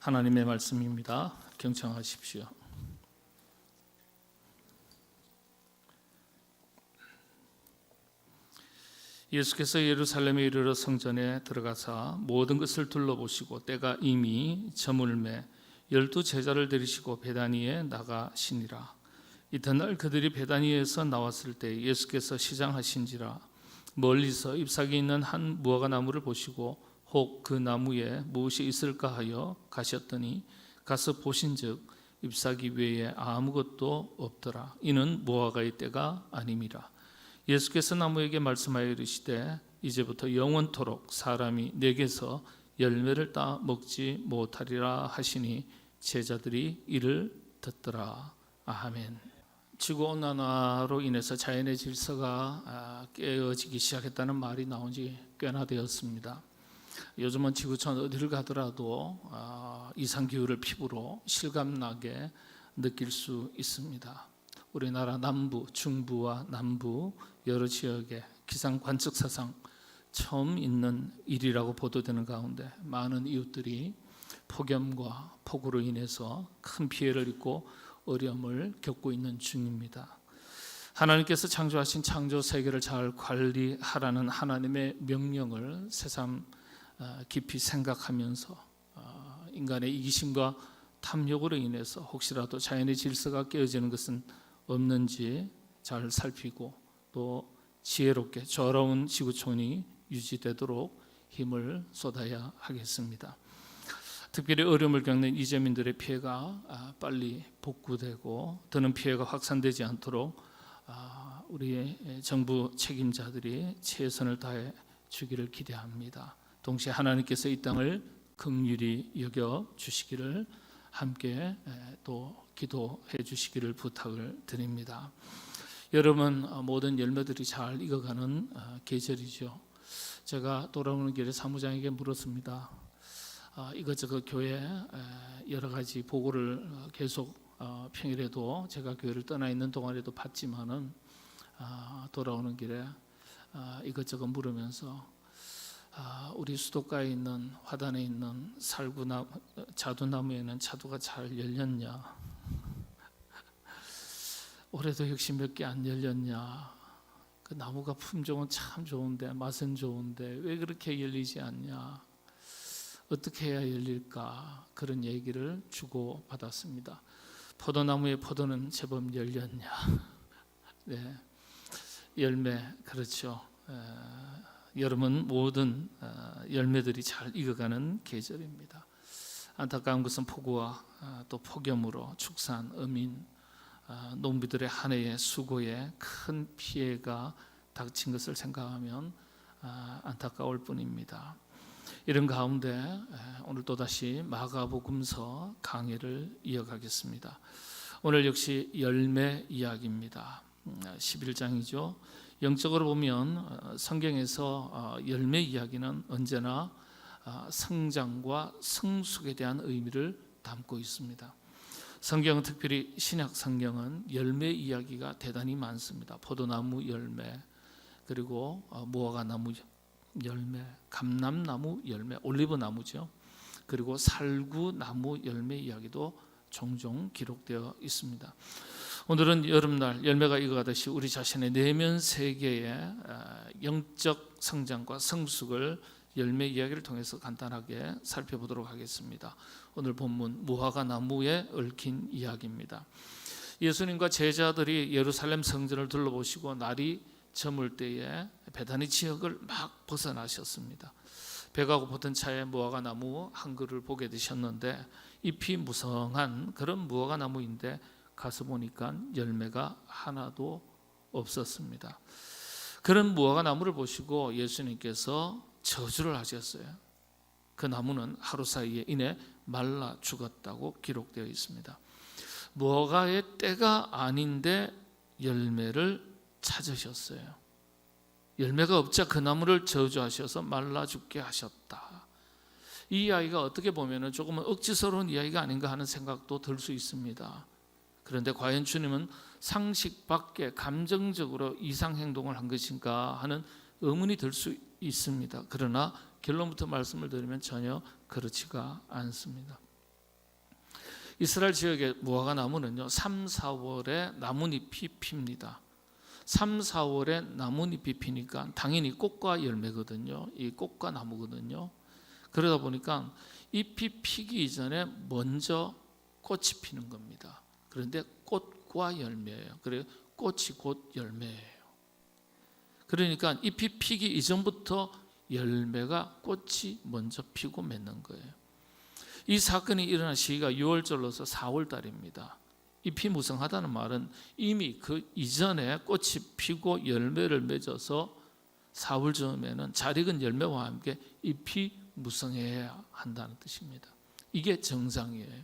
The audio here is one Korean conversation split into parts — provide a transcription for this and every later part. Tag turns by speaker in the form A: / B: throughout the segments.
A: 하나님의 말씀입니다. 경청하십시오. 예수께서 예루살렘에 이르러 성전에 들어가사 모든 것을 둘러보시고 때가 이미 저물매 12 제자를 데리시고 베다니에 나가시니라. 이튿날 그들이 베다니에서 나왔을 때 예수께서 시장하신지라 멀리서 잎사귀 있는 한 무화과 나무를 보시고 혹 그 나무에 무엇이 있을까 하여 가셨더니 가서 보신즉 잎사귀 외에 아무것도 없더라. 이는 무화과의 때가 아님이라. 예수께서 나무에게 말씀하여 이르시되 이제부터 영원토록 사람이 내게서 열매를 따 먹지 못하리라 하시니 제자들이 이를 듣더라. 아멘. 지구온난화로 인해서 자연의 질서가 깨어지기 시작했다는 말이 나온 지 꽤나 되었습니다. 요즘은 지구촌 어디를 가더라도 이상기후를 피부로 실감나게 느낄 수 있습니다. 우리나라 남부, 중부와 남부 여러 지역에 기상 관측사상 처음 있는 일이라고 보도되는 가운데 많은 이웃들이 폭염과 폭우로 인해서 큰 피해를 입고 어려움을 겪고 있는 중입니다. 하나님께서 창조하신 창조 세계를 잘 관리하라는 하나님의 명령을 새삼 깊이 생각하면서 인간의 이기심과 탐욕으로 인해서 혹시라도 자연의 질서가 깨어지는 것은 없는지 잘 살피고 또 지혜롭게 저로운 지구촌이 유지되도록 힘을 쏟아야 하겠습니다. 특별히 어려움을 겪는 이재민들의 피해가 빨리 복구되고 더는 피해가 확산되지 않도록 우리 정부 책임자들이 최선을 다해 주기를 기대합니다. 동시에 하나님께서 이 땅을 긍휼히 여겨 주시기를 함께 또 기도해 주시기를 부탁을 드립니다. 여름은 모든 열매들이 잘 익어가는 계절이죠. 제가 돌아오는 길에 사무장에게 물었습니다. 이것저것 교회 여러 가지 보고를 계속 평일에도 제가 교회를 떠나 있는 동안에도 받지만은 돌아오는 길에 이것저것 물으면서 우리 수도가에 있는 화단에 있는 자두나무에는 자두가 잘 열렸냐? 올해도 역시 몇 개 안 열렸냐? 그 나무가 품종은 참 좋은데 맛은 좋은데 왜 그렇게 열리지 않냐? 어떻게 해야 열릴까? 그런 얘기를 주고 받았습니다. 포도나무의 포도는 제법 열렸냐? 네, 열매 그렇죠. 여름은 모든 열매들이 잘 익어가는 계절입니다. 안타까운 것은 폭우와 또 폭염으로 축산, 어민, 농부들의 한 해의 수고에 큰 피해가 닥친 것을 생각하면 안타까울 뿐입니다. 이런 가운데 오늘 또다시 마가복음서 강해를 이어가겠습니다. 오늘 역시 열매 이야기입니다. 11장이죠. 영적으로 보면 성경에서 열매 이야기는 언제나 성장과 성숙에 대한 의미를 담고 있습니다. 성경은 특별히 신약 성경은 열매 이야기가 대단히 많습니다. 포도나무 열매, 그리고 무화과나무 열매, 감람나무 열매, 올리브나무죠. 그리고 살구나무 열매 이야기도 종종 기록되어 있습니다. 오늘은 여름날 열매가 익어가듯이 우리 자신의 내면 세계의 영적 성장과 성숙을 열매 이야기를 통해서 간단하게 살펴보도록 하겠습니다. 오늘 본문 무화과 나무에 얽힌 이야기입니다. 예수님과 제자들이 예루살렘 성전을 둘러보시고 날이 저물 때에 베다니 지역을 막 벗어나셨습니다. 배가 고팠던 차에 무화과 나무 한 그루를 보게 되셨는데 잎이 무성한 그런 무화과 나무인데 가서 보니까 열매가 하나도 없었습니다. 그런 무화과 나무를 보시고 예수님께서 저주를 하셨어요. 그 나무는 하루 사이에 이내 말라 죽었다고 기록되어 있습니다. 무화과의 때가 아닌데 열매를 찾으셨어요. 열매가 없자 그 나무를 저주하셔서 말라 죽게 하셨다. 이 이야기가 어떻게 보면 조금은 억지스러운 이야기가 아닌가 하는 생각도 들 수 있습니다. 그런데 과연 주님은 상식 밖에 감정적으로 이상 행동을 한 것인가 하는 의문이 들 수 있습니다. 그러나 결론부터 말씀을 드리면 전혀 그렇지가 않습니다. 이스라엘 지역의 무화과 나무는요 3, 4월에 나뭇잎이 핍니다. 3, 4월에 나뭇잎이 피니까 당연히 꽃과 열매거든요. 이 꽃과 나무거든요. 그러다 보니까 잎이 피기 이전에 먼저 꽃이 피는 겁니다. 그런데 꽃과 열매예요. 그래서 꽃이 곧 열매예요. 그러니까 잎이 피기 이전부터 열매가 꽃이 먼저 피고 맺는 거예요. 이 사건이 일어난 시기가 6월절로서 4월달입니다. 잎이 무성하다는 말은 이미 그 이전에 꽃이 피고 열매를 맺어서 4월 즈음에는 잘 익은 열매와 함께 잎이 무성해야 한다는 뜻입니다. 이게 정상이에요.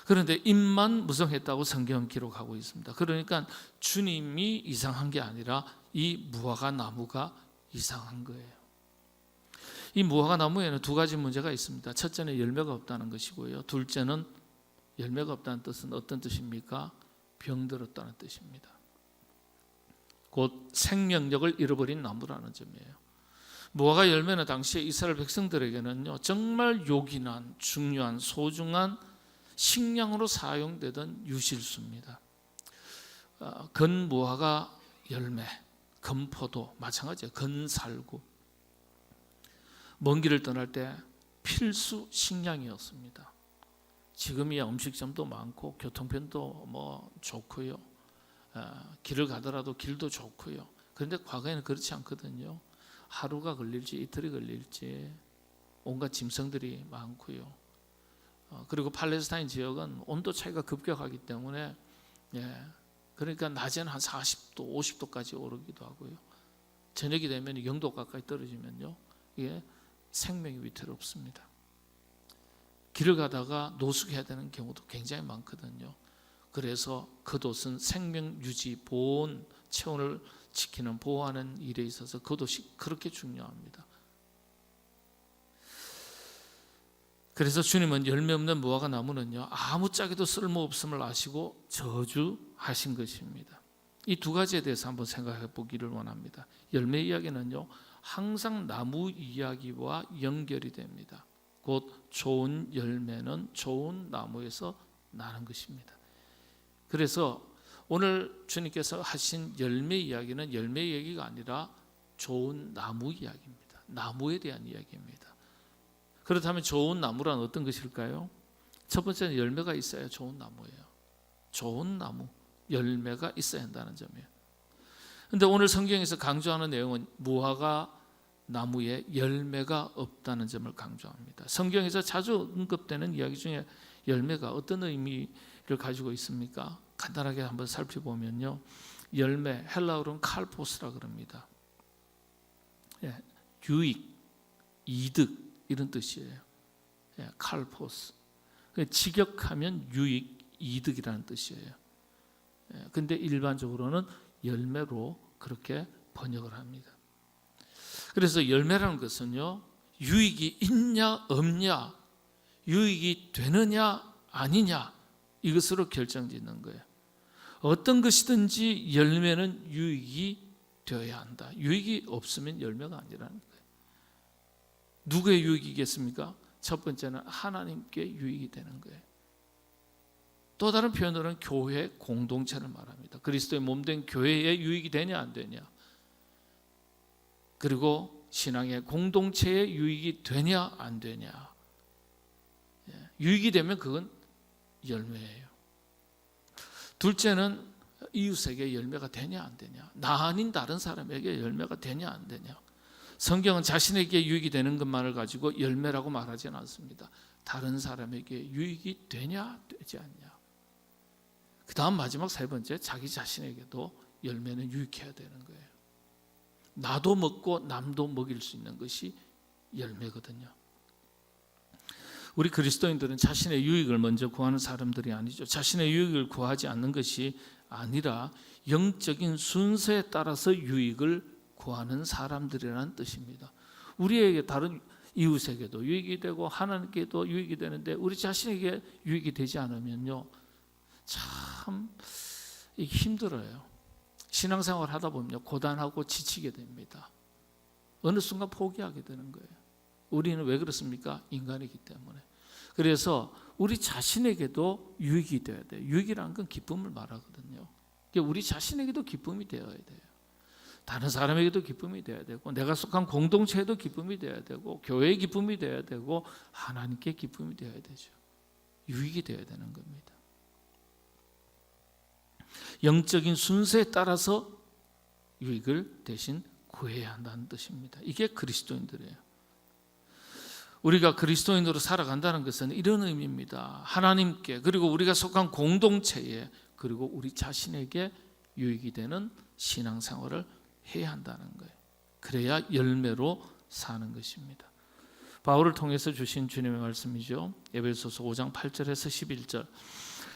A: 그런데 잎만 무성했다고 성경은 기록하고 있습니다. 그러니까 주님이 이상한 게 아니라 이 무화과 나무가 이상한 거예요. 이 무화과 나무에는 두 가지 문제가 있습니다. 첫째는 열매가 없다는 것이고요. 둘째는 열매가 없다는 뜻은 어떤 뜻입니까? 병들었다는 뜻입니다. 곧 생명력을 잃어버린 나무라는 점이에요. 무화과 열매는 당시에 이스라엘 백성들에게는요 정말 요긴한 중요한 소중한 식량으로 사용되던 유실수입니다. 건무화과 열매, 건포도 마찬가지예요. 건살구 먼 길을 떠날 때 필수 식량이었습니다. 지금이야 음식점도 많고 교통편도 뭐 좋고요. 길을 가더라도 길도 좋고요. 그런데 과거에는 그렇지 않거든요. 하루가 걸릴지 이틀이 걸릴지 온갖 짐승들이 많고요. 그리고 팔레스타인 지역은 온도 차이가 급격하기 때문에 그러니까 낮에는 한 40도, 50도까지 오르기도 하고요. 저녁이 되면 0도 가까이 떨어지면요. 이게 생명이 위태롭습니다. 길을 가다가 노숙해야 되는 경우도 굉장히 많거든요. 그래서 그곳은 생명 유지, 보온, 체온을 지키는, 보호하는 일에 있어서 그곳이 그렇게 중요합니다. 그래서 주님은 열매 없는 무화과 나무는요 아무짝에도 쓸모없음을 아시고 저주하신 것입니다. 이 두 가지에 대해서 한번 생각해 보기를 원합니다. 열매 이야기는요 항상 나무 이야기와 연결이 됩니다. 곧 좋은 열매는 좋은 나무에서 나는 것입니다. 그래서 오늘 주님께서 하신 열매 이야기는 열매 이야기가 아니라 좋은 나무 이야기입니다. 나무에 대한 이야기입니다. 그렇다면 좋은 나무란 어떤 것일까요? 첫 번째는 열매가 있어야 좋은 나무예요. 좋은 나무, 열매가 있어야 한다는 점이에요. 그런데 오늘 성경에서 강조하는 내용은 무화과 나무에 열매가 없다는 점을 강조합니다. 성경에서 자주 언급되는 이야기 중에 열매가 어떤 의미를 가지고 있습니까? 간단하게 한번 살펴보면요. 열매, 헬라어로는 칼포스라 그럽니다. 유익, 이득 이런 뜻이에요. 칼포스. 직역하면 유익, 이득이라는 뜻이에요. 근데 일반적으로는 열매로 그렇게 번역을 합니다. 그래서 열매라는 것은요, 유익이 있냐 없냐, 유익이 되느냐 아니냐 이것으로 결정짓는 거예요. 어떤 것이든지 열매는 유익이 되어야 한다. 유익이 없으면 열매가 아니라는 거예요. 누구의 유익이겠습니까? 첫 번째는 하나님께 유익이 되는 거예요. 또 다른 표현으로는 교회 공동체를 말합니다. 그리스도의 몸된 교회에 유익이 되냐 안 되냐, 그리고 신앙의 공동체에 유익이 되냐 안 되냐. 유익이 되면 그건 열매예요. 둘째는 이웃에게 열매가 되냐 안 되냐, 나 아닌 다른 사람에게 열매가 되냐 안 되냐. 성경은 자신에게 유익이 되는 것만을 가지고 열매라고 말하지는 않습니다. 다른 사람에게 유익이 되냐 되지 않냐. 그 다음 마지막 세 번째, 자기 자신에게도 열매는 유익해야 되는 거예요. 나도 먹고 남도 먹일 수 있는 것이 열매거든요. 우리 그리스도인들은 자신의 유익을 먼저 구하는 사람들이 아니죠. 자신의 유익을 구하지 않는 것이 아니라 영적인 순서에 따라서 유익을 구하는 사람들이라는 뜻입니다. 우리에게 다른 이웃에게도 유익이 되고 하나님께도 유익이 되는데 우리 자신에게 유익이 되지 않으면요 참 힘들어요. 신앙생활 하다 보면 고단하고 지치게 됩니다. 어느 순간 포기하게 되는 거예요. 우리는 왜 그렇습니까? 인간이기 때문에. 그래서 우리 자신에게도 유익이 되어야 돼요. 유익이라는 건 기쁨을 말하거든요. 우리 자신에게도 기쁨이 되어야 돼요. 다른 사람에게도 기쁨이 되어야 되고, 내가 속한 공동체에도 기쁨이 되어야 되고, 교회의 기쁨이 되어야 되고, 하나님께 기쁨이 되어야 되죠. 유익이 되어야 되는 겁니다. 영적인 순서에 따라서 유익을 대신 구해야 한다는 뜻입니다. 이게 그리스도인들이에요. 우리가 그리스도인으로 살아간다는 것은 이런 의미입니다. 하나님께, 그리고 우리가 속한 공동체에, 그리고 우리 자신에게 유익이 되는 신앙생활을 해야 한다는 거예요. 그래야 열매로 사는 것입니다. 바울을 통해서 주신 주님의 말씀이죠. 에베소서 5장 8절에서 11절.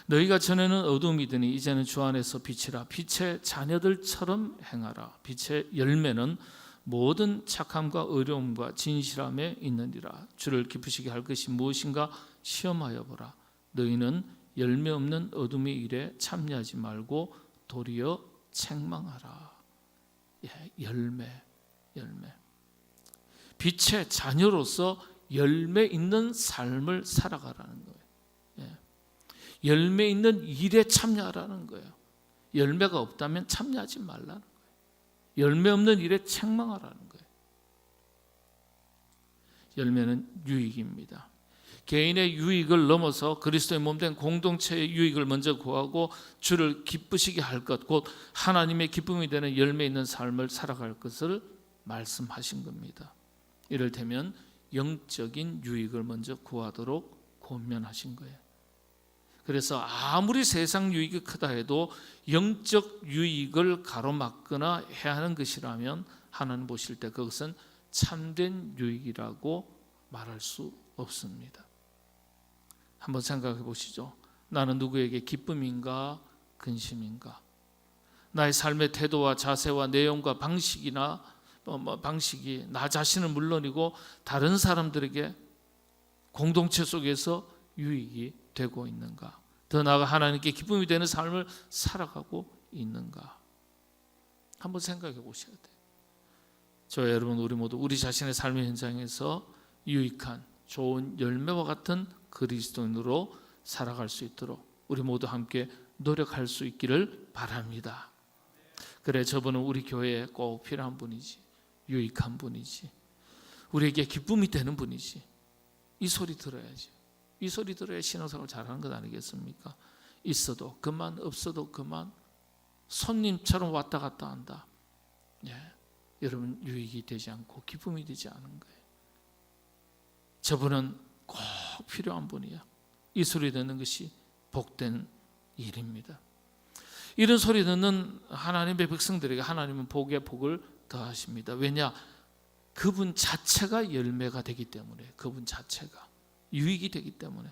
A: 너희가 전에는 어둠이더니 이제는 주 안에서 빛이라. 빛의 자녀들처럼 행하라. 빛의 열매는 모든 착함과 의로움과 진실함에 있느니라. 주를 기쁘시게 할 것이 무엇인가 시험하여 보라. 너희는 열매 없는 어둠의 일에 참여하지 말고 도리어 책망하라. 열매. 빛의 자녀로서 열매 있는 삶을 살아가라는 거예요. 열매 있는 일에 참여하라는 거예요. 열매가 없다면 참여하지 말라는 거예요. 열매 없는 일에 책망하라는 거예요. 열매는 유익입니다. 개인의 유익을 넘어서 그리스도의 몸된 공동체의 유익을 먼저 구하고 주를 기쁘시게 할 것, 곧 하나님의 기쁨이 되는 열매 있는 삶을 살아갈 것을 말씀하신 겁니다. 이를테면 영적인 유익을 먼저 구하도록 권면하신 거예요. 그래서 아무리 세상 유익이 크다 해도 영적 유익을 가로막거나 해야 하는 것이라면 하나님 보실 때 그것은 참된 유익이라고 말할 수 없습니다. 한번 생각해 보시죠. 나는 누구에게 기쁨인가 근심인가? 나의 삶의 태도와 자세와 내용과 방식이 나 자신은 물론이고 다른 사람들에게 공동체 속에서 유익이 되고 있는가? 더 나아가 하나님께 기쁨이 되는 삶을 살아가고 있는가? 한번 생각해 보셔야 돼요. 저와 여러분, 우리 모두 우리 자신의 삶의 현장에서 유익한 좋은 열매와 같은 그리스도인으로 살아갈 수 있도록 우리 모두 함께 노력할 수 있기를 바랍니다. 그래, 저분은 우리 교회에 꼭 필요한 분이지, 유익한 분이지, 우리에게 기쁨이 되는 분이지. 이 소리 들어야지. 이 소리 들어야 신앙생활 잘하는 것 아니겠습니까? 있어도 그만, 없어도 그만, 손님처럼 왔다 갔다 한다. 여러분, 유익이 되지 않고 기쁨이 되지 않은 거예요. 저분은 꼭 필요한 분이야. 이 소리 듣는 것이 복된 일입니다. 이런 소리 듣는 하나님의 백성들에게 하나님은 복에 복을 더하십니다. 왜냐? 그분 자체가 열매가 되기 때문에, 그분 자체가 유익이 되기 때문에.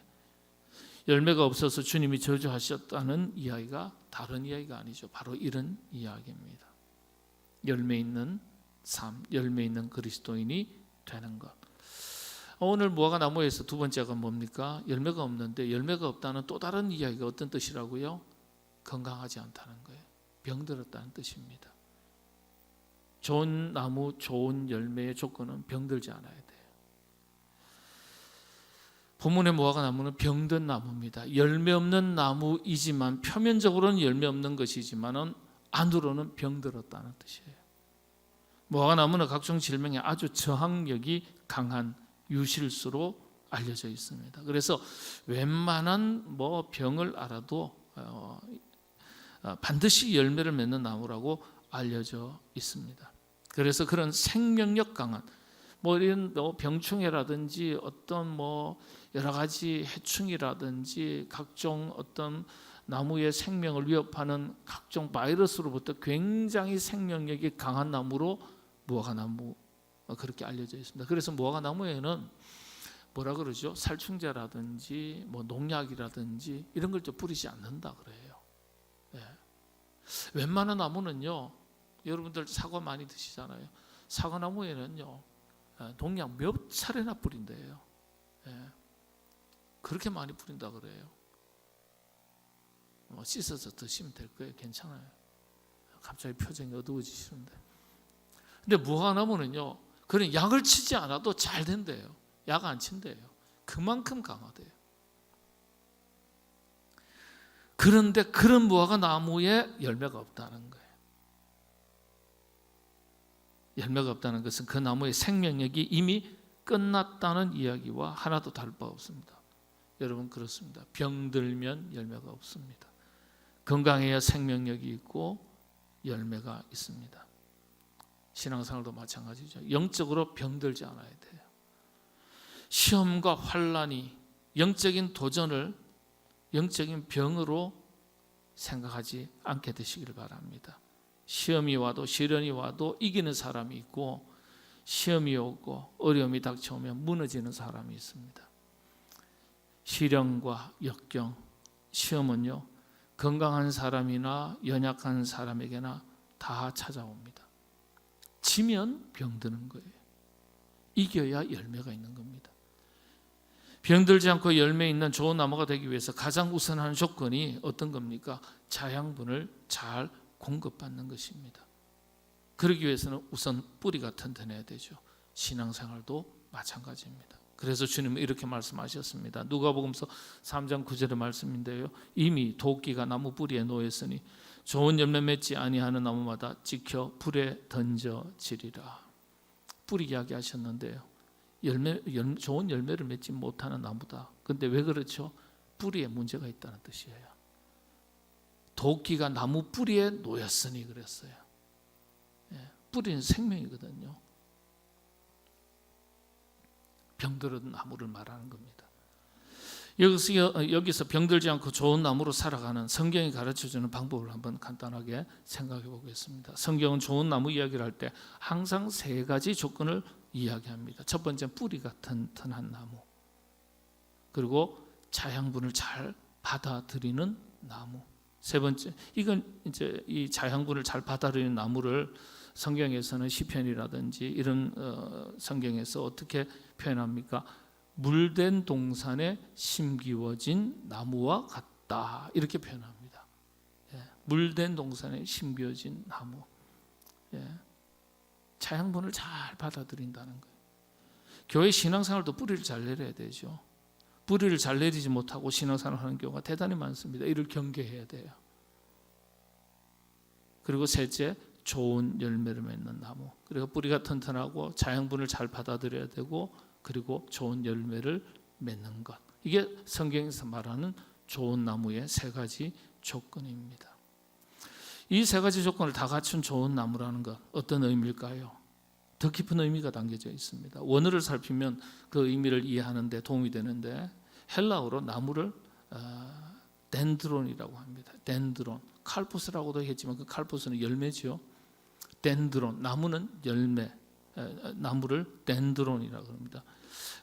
A: 열매가 없어서 주님이 저주하셨다는 이야기가 다른 이야기가 아니죠. 바로 이런 이야기입니다. 열매 있는 삶, 열매 있는 그리스도인이 되는 것. 오늘 무화과 나무에서 두 번째가 뭡니까? 열매가 없는데, 열매가 없다는 또 다른 이야기가 어떤 뜻이라고요? 건강하지 않다는 거예요. 병들었다는 뜻입니다. 좋은 나무, 좋은 열매의 조건은 병들지 않아야 돼요. 본문의 무화과 나무는 병든 나무입니다. 열매 없는 나무이지만, 표면적으로는 열매 없는 것이지만 안으로는 병들었다는 뜻이에요. 무화과 나무는 각종 질병에 아주 저항력이 강한 유실수로 알려져 있습니다. 그래서 웬만한 병을 알아도 반드시 열매를 맺는 나무라고 알려져 있습니다. 그래서 그런 생명력 강한 이런 병충해라든지 어떤 여러 가지 해충이라든지 각종 어떤 나무의 생명을 위협하는 각종 바이러스로부터 굉장히 생명력이 강한 나무로 무화과 나무, 그렇게 알려져 있습니다. 그래서 무화과 나무에는 뭐라 그러죠? 살충제라든지 농약이라든지 이런 걸 좀 뿌리지 않는다 그래요. 웬만한 나무는요, 여러분들 사과 많이 드시잖아요. 사과 나무에는요, 농약 몇 차례나 뿌린대요. 그렇게 많이 뿌린다 그래요. 씻어서 드시면 될 거예요. 괜찮아요. 갑자기 표정이 어두워지시는데. 근데 무화과 나무는요, 그런 약을 치지 않아도 잘 된대요. 약 안 친대요. 그만큼 강하대요. 그런데 그런 무화과 나무에 열매가 없다는 거예요. 열매가 없다는 것은 그 나무의 생명력이 이미 끝났다는 이야기와 하나도 다를 바 없습니다. 여러분, 그렇습니다. 병들면 열매가 없습니다. 건강해야 생명력이 있고 열매가 있습니다. 신앙생활도 마찬가지죠. 영적으로 병들지 않아야 돼요. 시험과 환난이 영적인 도전을 영적인 병으로 생각하지 않게 되시기를 바랍니다. 시험이 와도 시련이 와도 이기는 사람이 있고, 시험이 오고 어려움이 닥쳐오면 무너지는 사람이 있습니다. 시련과 역경, 시험은요, 건강한 사람이나 연약한 사람에게나 다 찾아옵니다. 지면 병드는 거예요. 이겨야 열매가 있는 겁니다. 병들지 않고 열매 있는 좋은 나무가 되기 위해서 가장 우선하는 조건이 어떤 겁니까? 자양분을 잘 공급받는 것입니다. 그러기 위해서는 우선 뿌리가 튼튼해야 되죠. 신앙생활도 마찬가지입니다. 그래서 주님은 이렇게 말씀하셨습니다. 누가복음서 3장 9절의 말씀인데요, 이미 도끼가 나무 뿌리에 놓였으니 좋은 열매 맺지 아니하는 나무마다 찍혀 불에 던져지리라. 뿌리 이야기하셨는데요, 좋은 열매를 맺지 못하는 나무다. 그런데 왜 그렇죠? 뿌리에 문제가 있다는 뜻이에요. 도끼가 나무 뿌리에 놓였으니 그랬어요. 뿌리는 생명이거든요. 병들은 나무를 말하는 겁니다. 여기서 병들지 않고 좋은 나무로 살아가는 성경이 가르쳐주는 방법을 한번 간단하게 생각해 보겠습니다. 성경은 좋은 나무 이야기를 할 때 항상 세 가지 조건을 이야기합니다. 첫 번째는 뿌리가 튼튼한 나무, 그리고 자양분을 잘 받아들이는 나무. 세 번째, 이건 이제 이 자양분을 잘 받아들이는 나무를 성경에서는 시편이라든지 이런 성경에서 어떻게 표현합니까? 물된 동산에 심기워진 나무와 같다, 이렇게 표현합니다. 물된 동산에 심기워진 나무, 자양분을 잘 받아들인다는 거예요. 교회 신앙생활도 뿌리를 잘 내려야 되죠. 뿌리를 잘 내리지 못하고 신앙생활하는 경우가 대단히 많습니다. 이를 경계해야 돼요. 그리고 셋째, 좋은 열매를 맺는 나무. 그리고 뿌리가 튼튼하고 자양분을 잘 받아들여야 되고, 그리고 좋은 열매를 맺는 것. 이게 성경에서 말하는 좋은 나무의 세 가지 조건입니다. 이 세 가지 조건을 다 갖춘 좋은 나무라는 것, 어떤 의미일까요? 더 깊은 의미가 담겨져 있습니다. 원어를 살피면 그 의미를 이해하는 데 도움이 되는데, 헬라어로 나무를 덴드론이라고 합니다. 덴드론. 칼포스라고도 했지만 그 칼포스는 열매죠. 덴드론, 나무는 열매, 나무를 덴드론이라고 합니다.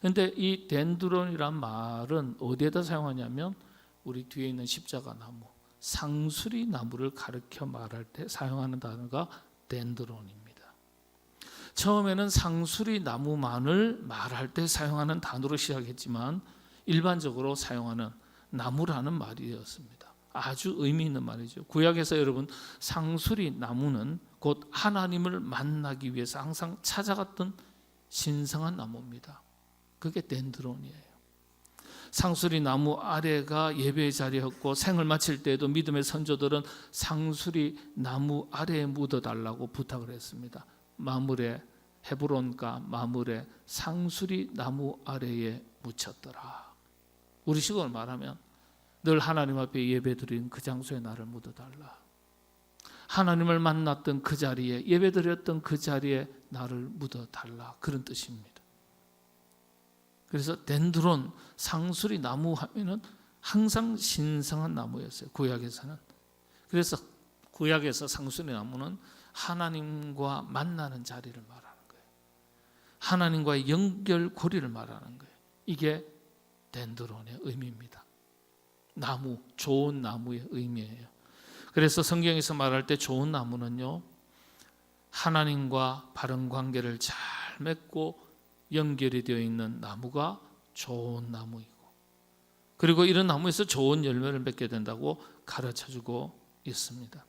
A: 그런데 이 덴드론이란 말은 어디에다 사용하냐면 우리 뒤에 있는 십자가 나무, 상수리 나무를 가르쳐 말할 때 사용하는 단어가 덴드론입니다. 처음에는 상수리 나무만을 말할 때 사용하는 단어로 시작했지만 일반적으로 사용하는 나무라는 말이었습니다. 아주 의미 있는 말이죠. 구약에서 여러분, 상수리 나무는 곧 하나님을 만나기 위해서 항상 찾아갔던 신성한 나무입니다. 그게 덴드론이에요. 상수리 나무 아래가 예배의 자리였고, 생을 마칠 때에도 믿음의 선조들은 상수리 나무 아래에 묻어달라고 부탁을 했습니다. 마물에, 헤브론과 마물에 상수리 나무 아래에 묻혔더라. 우리식으로 말하면 늘 하나님 앞에 예배드린 그 장소에 나를 묻어달라. 하나님을 만났던 그 자리에, 예배드렸던 그 자리에 나를 묻어달라, 그런 뜻입니다. 그래서 덴드론, 상수리 나무 하면은 항상 신성한 나무였어요, 구약에서는. 그래서 구약에서 상수리 나무는 하나님과 만나는 자리를 말하는 거예요. 하나님과의 연결고리를 말하는 거예요. 이게 덴드론의 의미입니다. 나무, 좋은 나무의 의미예요. 그래서 성경에서 말할 때 좋은 나무는요, 하나님과 바른 관계를 잘 맺고 연결이 되어 있는 나무가 좋은 나무이고, 그리고 이런 나무에서 좋은 열매를 맺게 된다고 가르쳐주고 있습니다.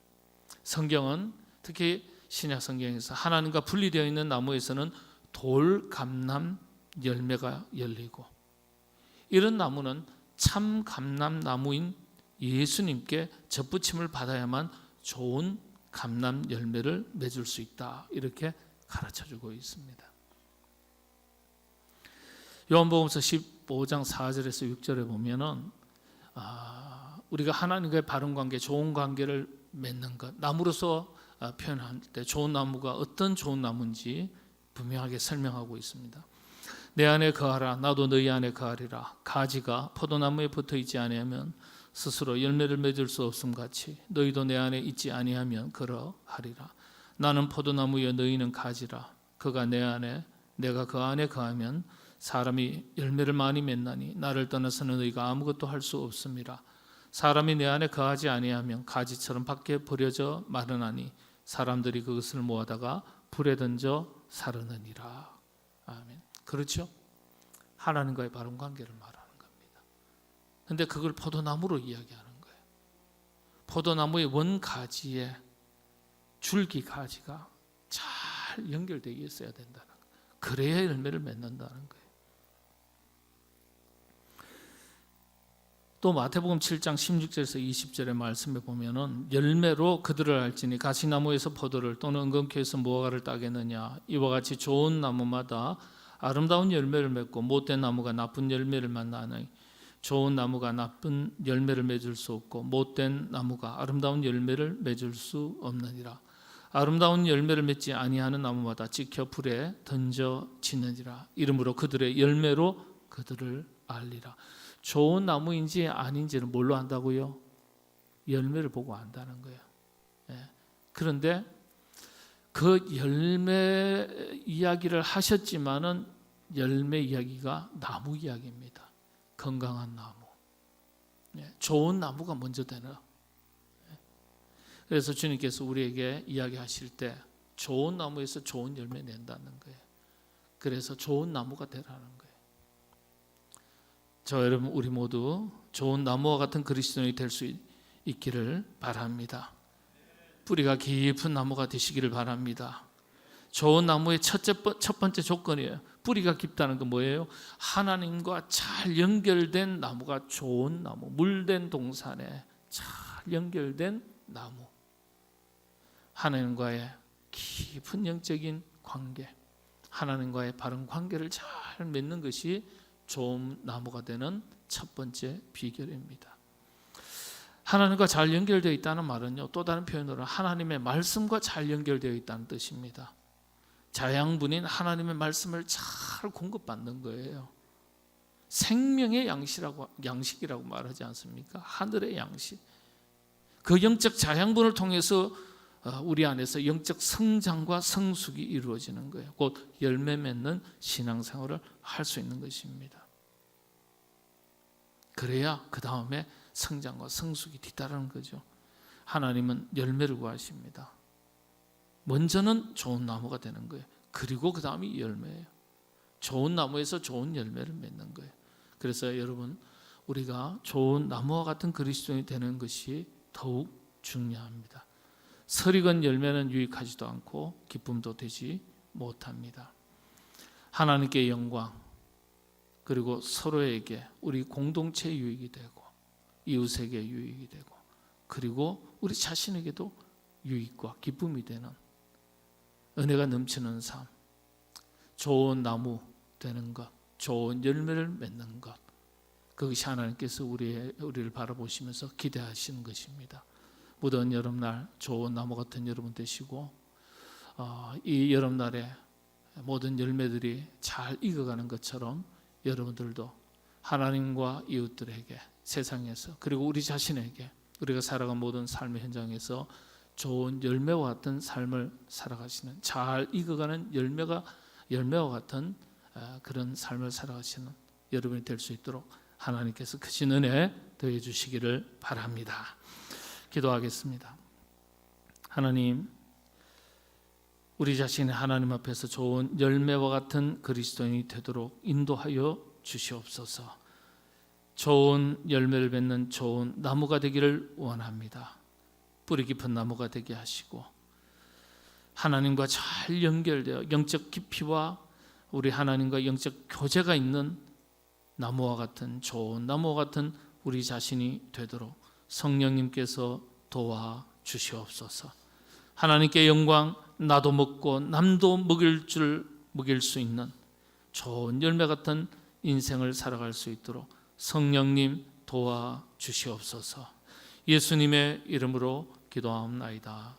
A: 성경은 특히 신약 성경에서 하나님과 분리되어 있는 나무에서는 돌감람 열매가 열리고, 이런 나무는 참 감람나무인 예수님께 접붙임을 받아야만 좋은 감람 열매를 맺을 수 있다. 이렇게 가르쳐주고 있습니다. 요한복음서 15장 4절에서 6절에 보면은 우리가 하나님과의 바른 관계, 좋은 관계를 맺는 것, 나무로서 표현할 때 좋은 나무가 어떤 좋은 나무인지 분명하게 설명하고 있습니다. 내 안에 거하라, 나도 너희 안에 거하리라. 가지가 포도나무에 붙어 있지 아니하면 스스로 열매를 맺을 수 없음 같이 너희도 내 안에 있지 아니하면 그러하리라. 나는 포도나무여 너희는 가지라. 그가 내 안에 내가 그 안에 거하면 사람이 열매를 많이 맺나니 나를 떠나서는 너희가 아무것도 할 수 없음이라. 사람이 내 안에 거하지 아니하면 가지처럼 밖에 버려져 마르나니 사람들이 그것을 모아다가 불에 던져 사르느니라. 아멘. 그렇죠? 하나님과의 바른 관계를 말하는 겁니다. 그런데 그걸 포도나무로 이야기하는 거예요. 포도나무의 원 가지에 줄기 가지가 잘 연결되어 있어야 된다는 거예요. 그래야 열매를 맺는다는 거예요. 또 마태복음 7장 16절에서 20절의 말씀에 보면은 열매로 그들을 알지니 가시나무에서 포도를 또는 은근키에서 무화과를 따겠느냐. 이와 같이 좋은 나무마다 아름다운 열매를 맺고 못된 나무가 나쁜 열매를 만나니 좋은 나무가 나쁜 열매를 맺을 수 없고 못된 나무가 아름다운 열매를 맺을 수 없느니라. 아름다운 열매를 맺지 아니하는 나무마다 찍혀 불에 던져지느니라. 이러므로 그들의 열매로 그들을 알리라. 좋은 나무인지 아닌지는 뭘로 안다고요? 열매를 보고 안다는 거예요. 그런데 그 열매 이야기를 하셨지만은 열매 이야기가 나무 이야기입니다. 건강한 나무, 좋은 나무가 먼저 되나. 그래서 주님께서 우리에게 이야기하실 때 좋은 나무에서 좋은 열매 낸다는 거예요. 그래서 좋은 나무가 되라는 거예요. 저 여러분 우리 모두 좋은 나무와 같은 그리스도인이 될 수 있기를 바랍니다. 뿌리가 깊은 나무가 되시기를 바랍니다. 좋은 나무의 첫 번째 조건이에요. 뿌리가 깊다는 건 뭐예요? 하나님과 잘 연결된 나무가 좋은 나무, 물된 동산에 잘 연결된 나무. 하나님과의 깊은 영적인 관계, 하나님과의 바른 관계를 잘 맺는 것이 좋은 나무가 되는 첫 번째 비결입니다. 하나님과 잘 연결되어 있다는 말은요, 또 다른 표현으로 하나님의 말씀과 잘 연결되어 있다는 뜻입니다. 자양분인 하나님의 말씀을 잘 공급받는 거예요. 생명의 양식이라고 말하지 않습니까? 하늘의 양식. 그 영적 자양분을 통해서 우리 안에서 영적 성장과 성숙이 이루어지는 거예요. 곧 열매 맺는 신앙생활을 할 수 있는 것입니다. 그래야 그 다음에 성장과 성숙이 뒤따르는 거죠. 하나님은 열매를 구하십니다. 먼저는 좋은 나무가 되는 거예요. 그리고 그 다음이 열매예요. 좋은 나무에서 좋은 열매를 맺는 거예요. 그래서 여러분, 우리가 좋은 나무와 같은 그리스도인이 되는 것이 더욱 중요합니다. 설익은 열매는 유익하지도 않고 기쁨도 되지 못합니다. 하나님께 영광, 그리고 서로에게 우리 공동체 유익이 되고 이웃에게 유익이 되고 그리고 우리 자신에게도 유익과 기쁨이 되는 은혜가 넘치는 삶, 좋은 나무 되는 것, 좋은 열매를 맺는 것, 그것이 하나님께서 우리를 바라보시면서 기대하시는 것입니다. 무더운 여름날 좋은 나무 같은 여러분 되시고 이 여름날에 모든 열매들이 잘 익어가는 것처럼 여러분들도 하나님과 이웃들에게, 세상에서, 그리고 우리 자신에게, 우리가 살아간 모든 삶의 현장에서 좋은 열매와 같은 삶을 살아가시는, 잘 익어가는 열매와 같은 그런 삶을 살아가시는 여러분이 될 수 있도록 하나님께서 크신 은혜 더해 주시기를 바랍니다. 기도하겠습니다. 하나님, 우리 자신이 하나님 앞에서 좋은 열매와 같은 그리스도인이 되도록 인도하여 주시옵소서. 좋은 열매를 맺는 좋은 나무가 되기를 원합니다. 뿌리 깊은 나무가 되게 하시고 하나님과 잘 연결되어 영적 깊이와 우리 하나님과 영적 교제가 있는 나무와 같은 좋은 나무와 같은 우리 자신이 되도록 성령님께서 도와 주시옵소서. 하나님께 영광, 나도 먹고 남도 먹일 수 있는 좋은 열매 같은 인생을 살아갈 수 있도록 성령님 도와 주시옵소서. 예수님의 이름으로 기도하옵나이다.